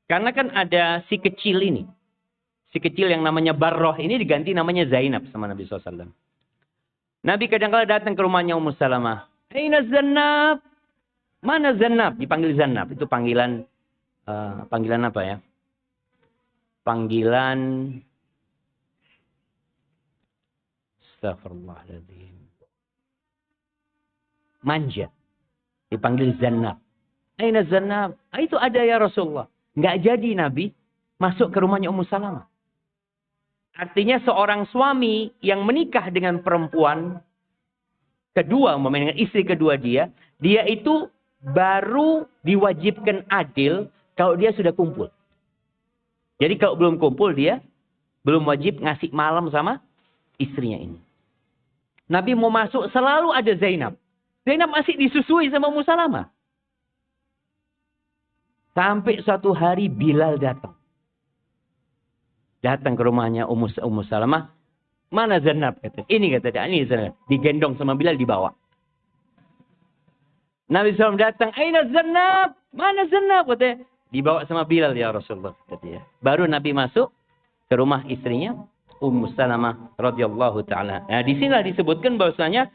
Karena kan ada si kecil ini. Si kecil yang namanya Barroh ini diganti namanya Zainab sama Nabi SAW. Nabi kadang-kadang datang ke rumahnya Ummu Salamah. Aina Zainab? Mana Zainab? Dipanggil Zainab. Itu panggilan apa ya? Panggilan Astagfirullahaladzim. Manja. Dipanggil Zainab. Aina Zainab? Itu ada ya Rasulullah. nggak jadi Nabi masuk ke rumahnya Ummu Salamah. Artinya seorang suami yang menikah dengan perempuan kedua, dengan istri kedua dia itu baru diwajibkan adil kalau dia sudah kumpul. Jadi kalau belum kumpul dia belum wajib ngasih malam sama istrinya ini. Nabi mau masuk selalu ada Zainab. Zainab masih disusui sama Ummu Salamah. Sampai suatu hari Bilal datang. Datang ke rumahnya Ummu Salamah. Mana Zainab? Kata. Ini kata dia. Ini Zainab. Digendong sama Bilal dibawa. Nabi SAW datang. Aina Zainab? Mana Zainab? Kata. Dibawa sama Bilal ya Rasulullah. Kata dia. Baru Nabi masuk ke rumah istrinya. Ummu Salamah radhiyallahu ta'ala. Nah di sini disebutkan bahwasanya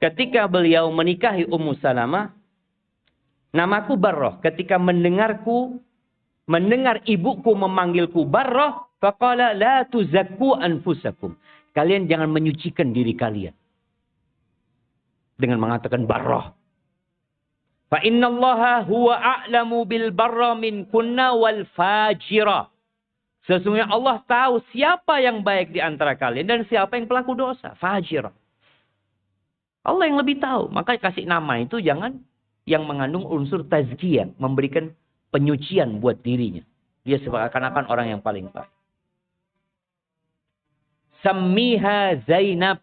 ketika beliau menikahi Ummu Salamah. Namaku Barrah. Ketika mendengar ibuku memanggilku Barrah. Faqala la tuzakku anfusakum. Kalian jangan menyucikan diri kalian. Dengan mengatakan Barrah. Fa innallaha huwa a'lamu bil barra min kunna wal fajira. Sesungguhnya Allah tahu siapa yang baik di antara kalian. Dan siapa yang pelaku dosa. Fajira. Allah yang lebih tahu. Maka kasih nama itu jangan yang mengandung unsur tazkiyah. Memberikan penyucian buat dirinya. Dia seakan-akan orang yang paling baik. Sammiha Zainab.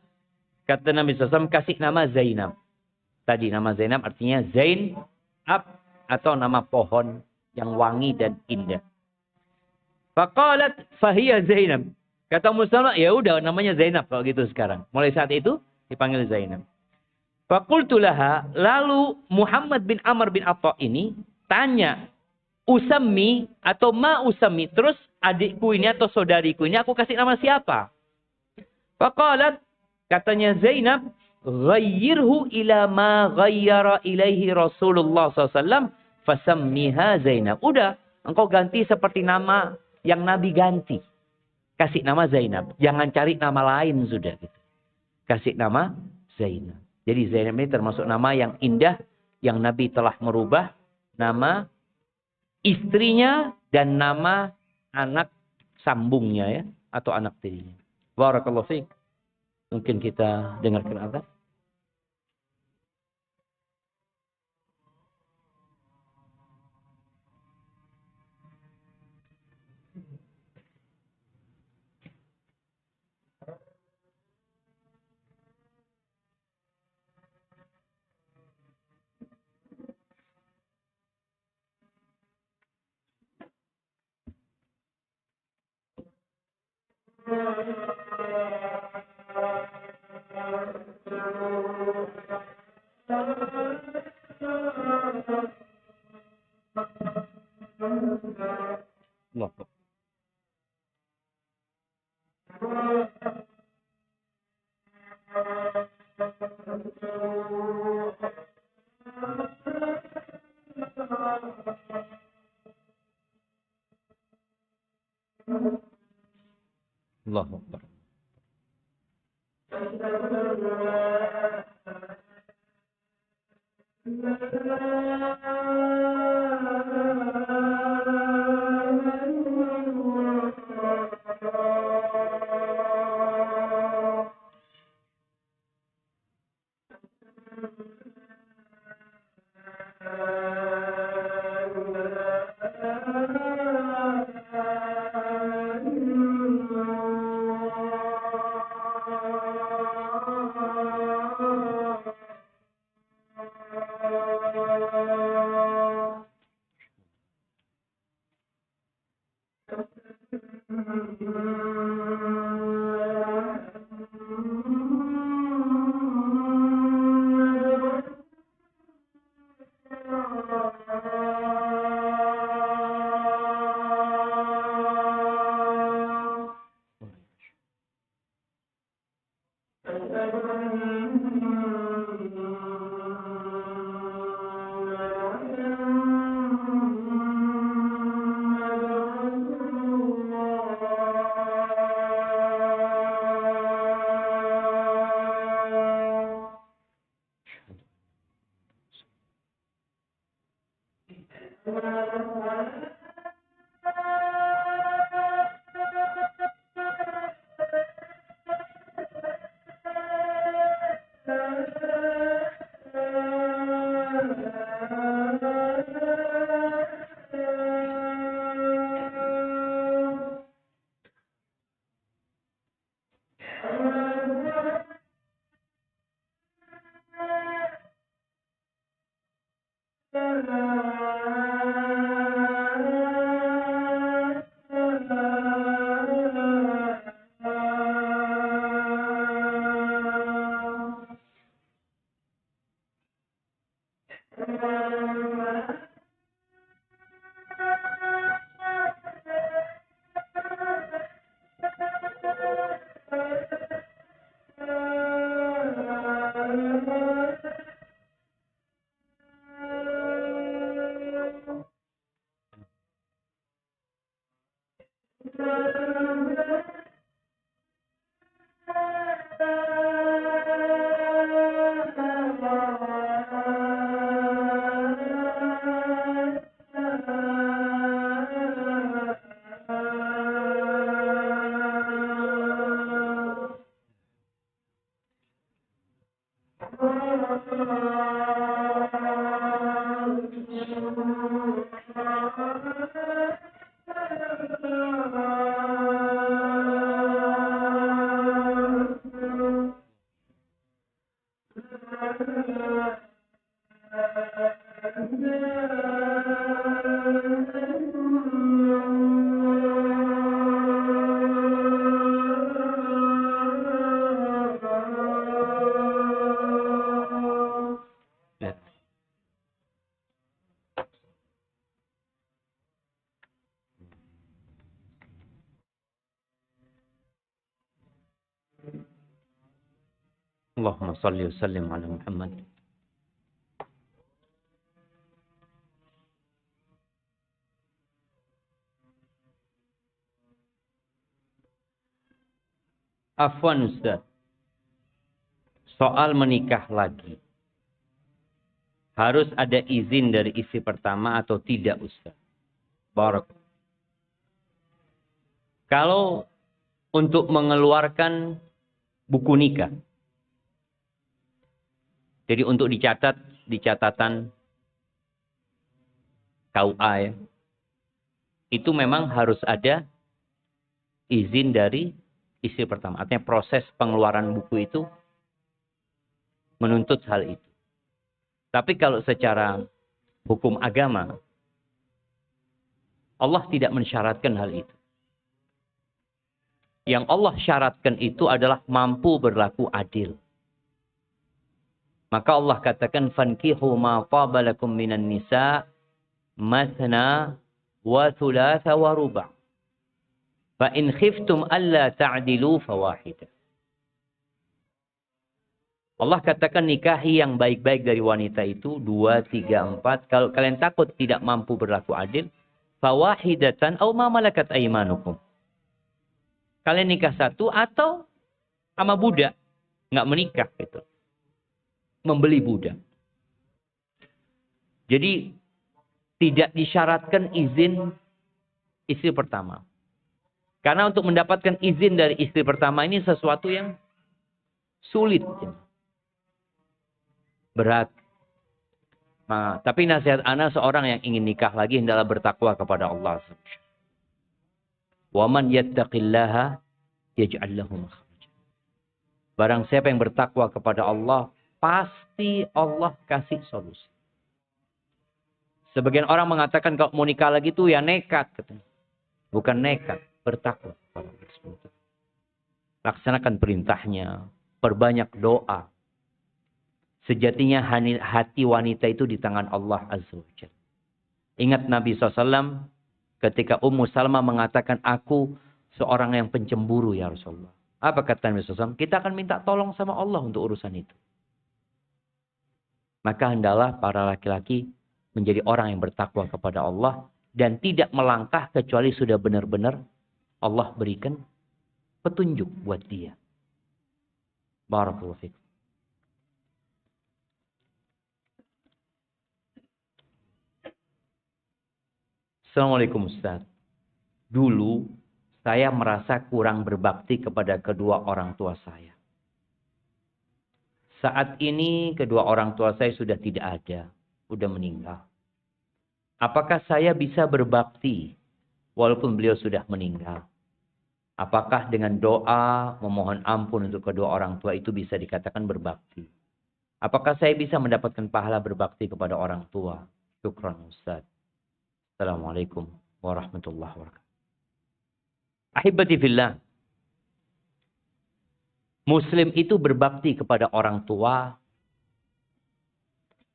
Kata Nabi SAW, kasih nama Zainab. Tadi nama Zainab artinya Zainab atau nama pohon yang wangi dan indah. Faqalat fahiya Zainab. Kata Muhammad, ya udah namanya Zainab kalau gitu sekarang. Mulai saat itu dipanggil Zainab. Faqultu laha, lalu Muhammad bin Amr bin Atha ini tanya, usammi atau ma usammi, terus adikku ini atau saudariku ini aku kasih nama siapa? Faqalat, katanya Zainab, ghayyirhu ila ma ghayyara ilaihi Rasulullah SAW, fasammiha Zainab. Udah, engkau ganti seperti nama yang Nabi ganti. Kasih nama Zainab. Jangan cari nama lain sudah. Gitu. Kasih nama Zainab. Jadi Zainab ini termasuk nama yang indah, yang Nabi telah merubah nama istrinya dan nama anak sambungnya ya, atau anak tirinya. Barakallahu fiik. Mungkin kita dengarkan azan. Allah. Allahu Akbar. Allahumma salli wa sallim ala Muhammad. Afwan Ustaz. Soal menikah lagi. Harus ada izin dari istri pertama atau tidak Ustaz? Barak. Kalau untuk mengeluarkan buku nikah. Jadi untuk dicatat di catatan KUA ya. Itu memang harus ada izin dari istri pertama. Artinya proses pengeluaran buku itu menuntut hal itu. Tapi kalau secara hukum agama, Allah tidak mensyaratkan hal itu. Yang Allah syaratkan itu adalah mampu berlaku adil. Maka Allah katakan, fankihu ma taba lakum minan nisa mathna wa thulatha wa ruba'. Fa in khiftum alla ta'dilu fawahidah. Allah katakan nikahi yang baik-baik dari wanita itu 2, 3, 4. Kalau kalian takut tidak mampu berlaku adil, fawahidatan aw ma malakat aymanukum. Kalian nikah satu atau sama budak, nggak menikah gitu. Membeli budak. Jadi tidak disyaratkan izin istri pertama. Karena untuk mendapatkan izin dari istri pertama ini sesuatu yang sulit. Berat. Nah, tapi nasihat ana seorang yang ingin nikah lagi hendaklah bertakwa kepada Allah. Wa man yattaqillaha yaj'al lahu makhraja. Barang siapa yang bertakwa kepada Allah, pasti Allah kasih solusi. Sebagian orang mengatakan kalau mau nikah lagi tuh ya nekat, katanya. Bukan nekat, bertakwa kepada Allah. Laksanakan perintahnya, perbanyak doa. Sejatinya hati wanita itu di tangan Allah Azza wa Jalla. Ingat Nabi SAW ketika Ummu Salmah mengatakan, aku seorang yang pencemburu ya Rasulullah. Apa kata Nabi SAW? Kita akan minta tolong sama Allah untuk urusan itu. Maka hendaklah para laki-laki menjadi orang yang bertakwa kepada Allah. Dan tidak melangkah kecuali sudah benar-benar Allah berikan petunjuk buat dia. Barakallahu fikum. Assalamualaikum Ustaz. Dulu saya merasa kurang berbakti kepada kedua orang tua saya. Saat ini kedua orang tua saya sudah tidak ada. Sudah meninggal. Apakah saya bisa berbakti walaupun beliau sudah meninggal? Apakah dengan doa memohon ampun untuk kedua orang tua itu bisa dikatakan berbakti? Apakah saya bisa mendapatkan pahala berbakti kepada orang tua? Syukran Ustaz. Assalamualaikum warahmatullahi wabarakatuh. Ahibati fillah. Muslim itu berbakti kepada orang tua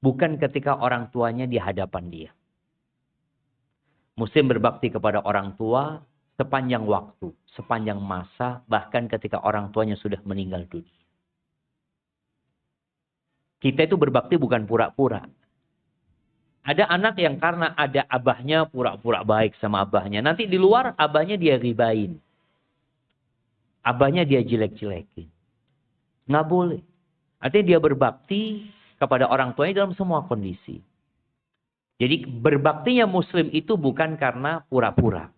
bukan ketika orang tuanya di hadapan dia. Muslim berbakti kepada orang tua sepanjang waktu, sepanjang masa, bahkan ketika orang tuanya sudah meninggal dunia. Kita itu berbakti bukan pura-pura. Ada anak yang karena ada abahnya pura-pura baik sama abahnya. Nanti di luar abahnya dia ribain. Abahnya dia jelek-jelekin. Nggak boleh. Artinya dia berbakti kepada orang tuanya dalam semua kondisi. Jadi berbaktinya Muslim itu bukan karena pura-pura.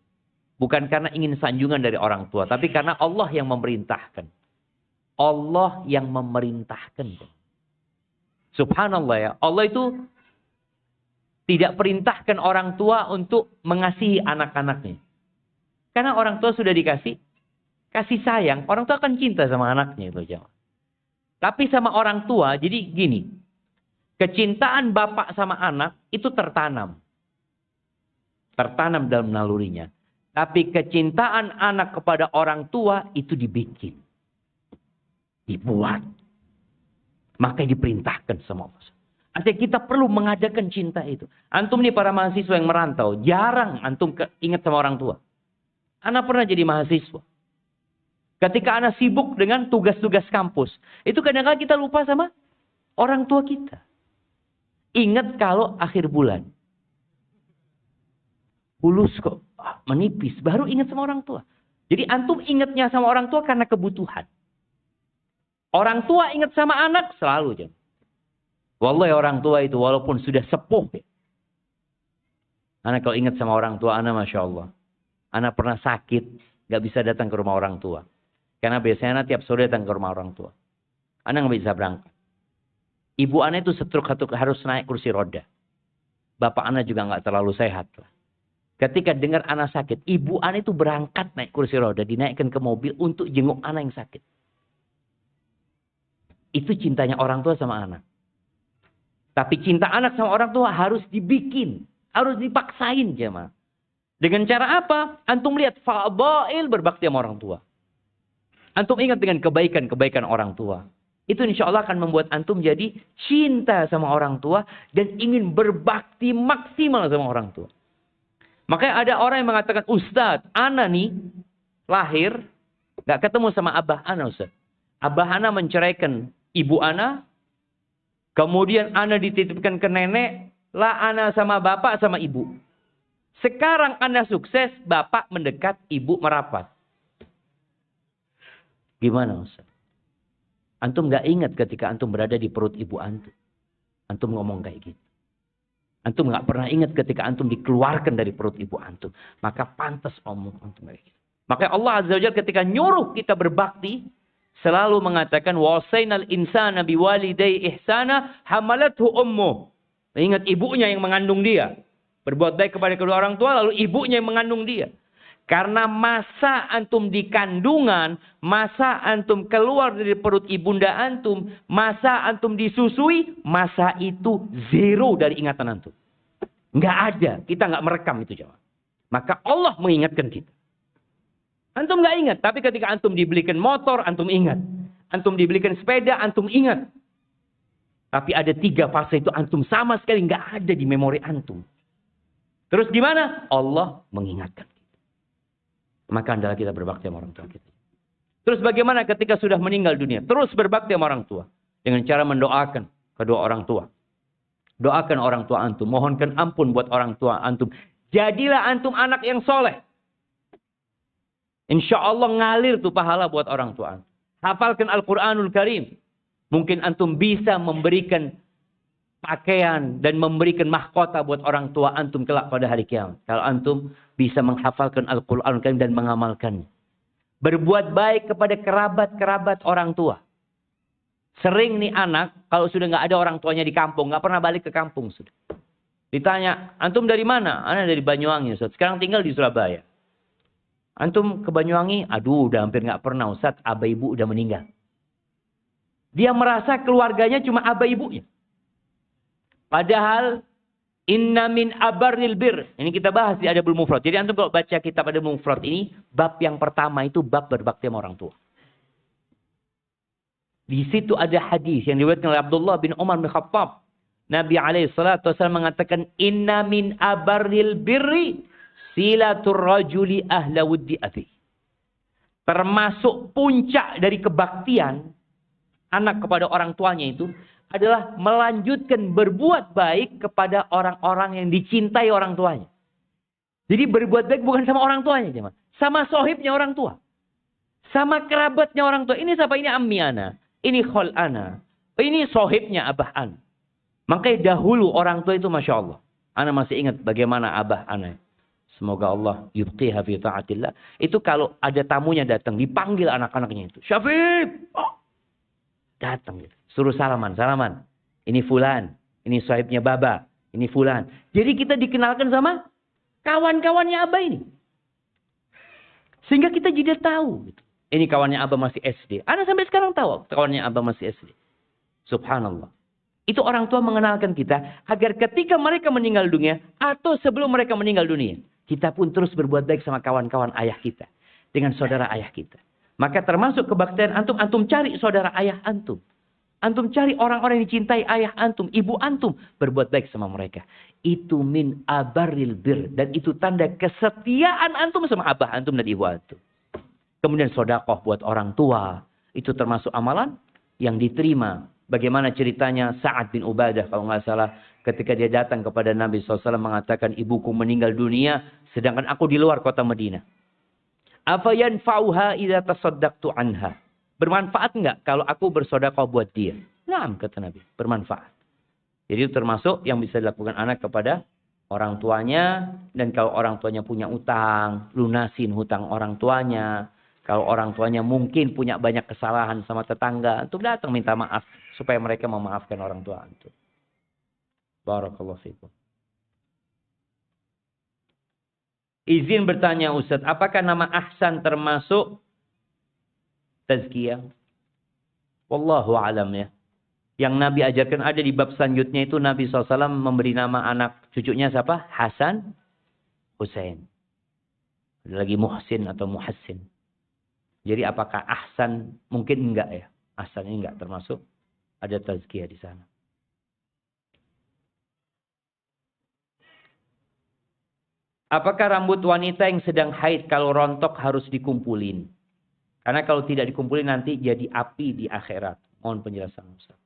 Bukan karena ingin sanjungan dari orang tua. Tapi karena Allah yang memerintahkan. Allah yang memerintahkan. Subhanallah ya. Allah itu tidak perintahkan orang tua untuk mengasihi anak-anaknya. Karena orang tua sudah dikasih kasih sayang. Orang tua akan cinta sama anaknya itu. Tapi sama orang tua, jadi gini. Kecintaan bapak sama anak itu tertanam. Tertanam dalam nalurinya. Tapi kecintaan anak kepada orang tua itu dibikin. Dibuat. Maka diperintahkan sama Allah. Artinya kita perlu mengadakan cinta itu. Antum nih para mahasiswa yang merantau. Jarang antum ingat sama orang tua. Anak pernah jadi mahasiswa. Ketika anak sibuk dengan tugas-tugas kampus. Itu kadang-kadang kita lupa sama orang tua kita. Ingat kalau akhir bulan. Fulus kok menipis. Baru ingat sama orang tua. Jadi antum ingatnya sama orang tua karena kebutuhan. Orang tua ingat sama anak selalu. Wallahi orang tua itu walaupun sudah sepuh. Anak kalau ingat sama orang tua anak, Masya Allah. Anak pernah sakit. Gak bisa datang ke rumah orang tua. Karena biasanya anak tiap sore datang ke rumah orang tua. Anak gak bisa berangkat. Ibu anak itu stroke harus naik kursi roda. Bapak anak juga gak terlalu sehat. Ketika dengar anak sakit, ibu anak itu berangkat naik kursi roda. Dinaikkan ke mobil untuk jenguk anak yang sakit. Itu cintanya orang tua sama anak. Tapi cinta anak sama orang tua harus dibikin. Harus dipaksain jemaah. Dengan cara apa? Antum lihat fa'bail berbakti sama orang tua. Antum ingat dengan kebaikan-kebaikan orang tua. Itu insya Allah akan membuat antum jadi cinta sama orang tua. Dan ingin berbakti maksimal sama orang tua. Makanya ada orang yang mengatakan, Ustadz, ana nih lahir. Gak ketemu sama abah ana Ustadz. Abah ana menceraikan ibu ana. Kemudian ana dititipkan ke nenek. Lah ana sama bapak sama ibu. Sekarang ana sukses. Bapak mendekat, ibu merapat. Gimana Ustaz? Antum gak ingat ketika antum berada di perut ibu antum. Antum ngomong kayak gitu. Antum gak pernah ingat ketika antum dikeluarkan dari perut ibu antum. Maka pantas omong antum kayak gitu. Makanya Allah Azza wa Jalla ketika nyuruh kita berbakti. Selalu mengatakan. Wasainal insana biwalidai ihsana hamalathu ummuh. Ingat ibunya yang mengandung dia. Berbuat baik kepada kedua orang tua. Lalu ibunya yang mengandung dia. Karena masa antum di kandungan, masa antum keluar dari perut ibunda antum, masa antum disusui, masa itu zero dari ingatan antum. Nggak ada. Kita nggak merekam itu jawab. Maka Allah mengingatkan kita. Antum nggak ingat. Tapi ketika antum dibelikan motor, antum ingat. Antum dibelikan sepeda, antum ingat. Tapi ada 3 fase itu antum sama sekali nggak ada di memori antum. Terus gimana? Allah mengingatkan. Maka adalah kita berbakti sama orang tua kita. Terus bagaimana ketika sudah meninggal dunia? Terus berbakti sama orang tua. Dengan cara mendoakan kedua orang tua. Doakan orang tua antum. Mohonkan ampun buat orang tua antum. Jadilah antum anak yang soleh. Insya Allah ngalir tuh pahala buat orang tua antum. Hafalkan Al-Quranul Karim. Mungkin antum bisa memberikan pakaian dan memberikan mahkota buat orang tua antum kelak pada hari kiamat. Kalau antum bisa menghafalkan Al-Quran dan mengamalkannya. Berbuat baik kepada kerabat-kerabat orang tua. Sering nih anak, kalau sudah nggak ada orang tuanya di kampung, nggak pernah balik ke kampung sudah. Ditanya, antum dari mana? Ana dari Banyuwangi Ustaz. Sekarang tinggal di Surabaya. Antum ke Banyuwangi? Aduh, udah hampir nggak pernah Ustaz. Abah ibu udah meninggal. Dia merasa keluarganya cuma abah ibunya. Padahal inna min abarril bir. Ini kita bahas di Adabul Mufrad. Jadi antum kalau baca kitab Adabul Mufrad ini, bab yang pertama itu bab berbakti sama orang tua. Di situ ada hadis yang diriwayatkan oleh Abdullah bin Umar bin Khattab. Nabi alaihissalatu wassalam mengatakan inna min abarril birri silatur rajuli ahla wuddi abi. Termasuk puncak dari kebaktian anak kepada orang tuanya itu adalah melanjutkan berbuat baik kepada orang-orang yang dicintai orang tuanya. Jadi berbuat baik bukan sama orang tuanya, cuman sama sohibnya orang tua. Sama kerabatnya orang tua. Ini siapa? Ini ammi ana. Ini khol ana. Ini sohibnya abah ana. Makanya dahulu orang tua itu Masya Allah. Ana masih ingat bagaimana abah ana. Semoga Allah yubqiha fi ta'atillah. Itu kalau ada tamunya datang, dipanggil anak-anaknya itu. Syafiq! Oh. Datang gitu. Suruh salaman. Ini fulan. Ini sahibnya baba. Ini fulan. Jadi kita dikenalkan sama kawan-kawannya abah ini. Sehingga kita jadi tahu. Gitu. Ini kawannya abah masih SD. Anak sampai sekarang tahu kawannya abah masih SD. Subhanallah. Itu orang tua mengenalkan kita. Agar ketika mereka meninggal dunia. Atau sebelum mereka meninggal dunia. Kita pun terus berbuat baik sama kawan-kawan ayah kita. Dengan saudara ayah kita. Maka termasuk kebaktian antum. Antum cari saudara ayah antum. Antum cari orang-orang yang dicintai ayah antum, ibu antum. Berbuat baik sama mereka. Itu min abarril bir. Dan itu tanda kesetiaan antum sama abah antum dan ibu antum. Kemudian sedekah buat orang tua. Itu termasuk amalan yang diterima. Bagaimana ceritanya Sa'ad bin Ubadah kalau nggak salah. Ketika dia datang kepada Nabi SAW mengatakan, ibuku meninggal dunia sedangkan aku di luar kota Madinah. Afa yanfa'uha idza tasaddaqtu anha? Bermanfaat enggak kalau aku bersedekah buat dia? Naam, kata Nabi, bermanfaat. Jadi itu termasuk yang bisa dilakukan anak kepada orang tuanya. Dan kalau orang tuanya punya utang, lunasin hutang orang tuanya. Kalau orang tuanya mungkin punya banyak kesalahan sama tetangga, untuk datang minta maaf supaya mereka memaafkan orang tua antum. Barakallahu fikum. Izin bertanya Ustaz, apakah nama Ahsan termasuk tazkiyah? Wallahu alam ya. Yang Nabi ajarkan ada di bab selanjutnya itu Nabi SAW memberi nama anak cucunya siapa? Hasan, Husain. Ada lagi Muhsin atau Muhassin. Jadi apakah Ahsan? Mungkin enggak ya. Ahsan ini enggak termasuk. Ada tazkiyah di sana. Apakah rambut wanita yang sedang haid kalau rontok harus dikumpulin? Karena kalau tidak dikumpulin nanti jadi api di akhirat. Mohon penjelasan Ustaz.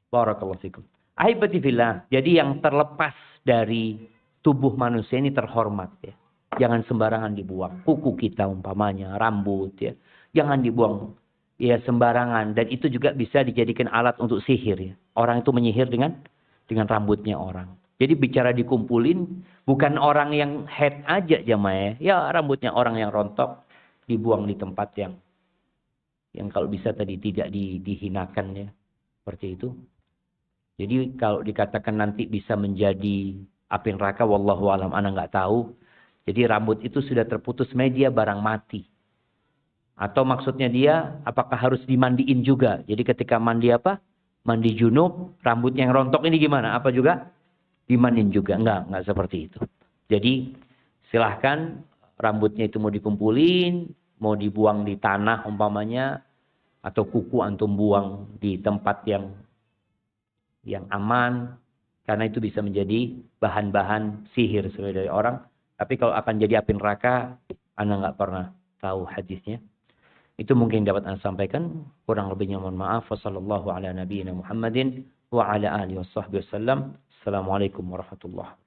Barakallahu fikum. Ahibati fillah. Jadi yang terlepas dari tubuh manusia ini terhormat ya. Jangan sembarangan dibuang. Kuku kita umpamanya, rambut ya. Jangan dibuang ya sembarangan. Dan itu juga bisa dijadikan alat untuk sihir ya. Orang itu menyihir dengan rambutnya orang. Jadi bicara dikumpulin, bukan orang yang head aja jamaah. Ya rambutnya orang yang rontok dibuang di tempat yang kalau bisa tadi tidak dihinakan ya. Seperti itu. Jadi kalau dikatakan nanti bisa menjadi api neraka, wallahu alam, ana nggak tahu. Jadi rambut itu sudah terputus media barang mati. Atau maksudnya dia apakah harus dimandiin juga? Jadi ketika mandi apa? Mandi junub, rambutnya yang rontok ini gimana? Apa juga? Dimandiin juga. Enggak seperti itu. Jadi silahkan rambutnya itu mau dikumpulin, mau dibuang di tanah umpamanya, atau kuku antum buang di tempat yang aman. Karena itu bisa menjadi bahan-bahan sihir sebenarnya dari orang. Tapi kalau akan jadi api neraka, anda nggak pernah tahu hadisnya. Itu mungkin dapat anda sampaikan. Kurang lebihnya mohon maaf. Wassalamualaikum warahmatullahi wabarakatuh. Assalamualaikum warahmatullahi wabarakatuh.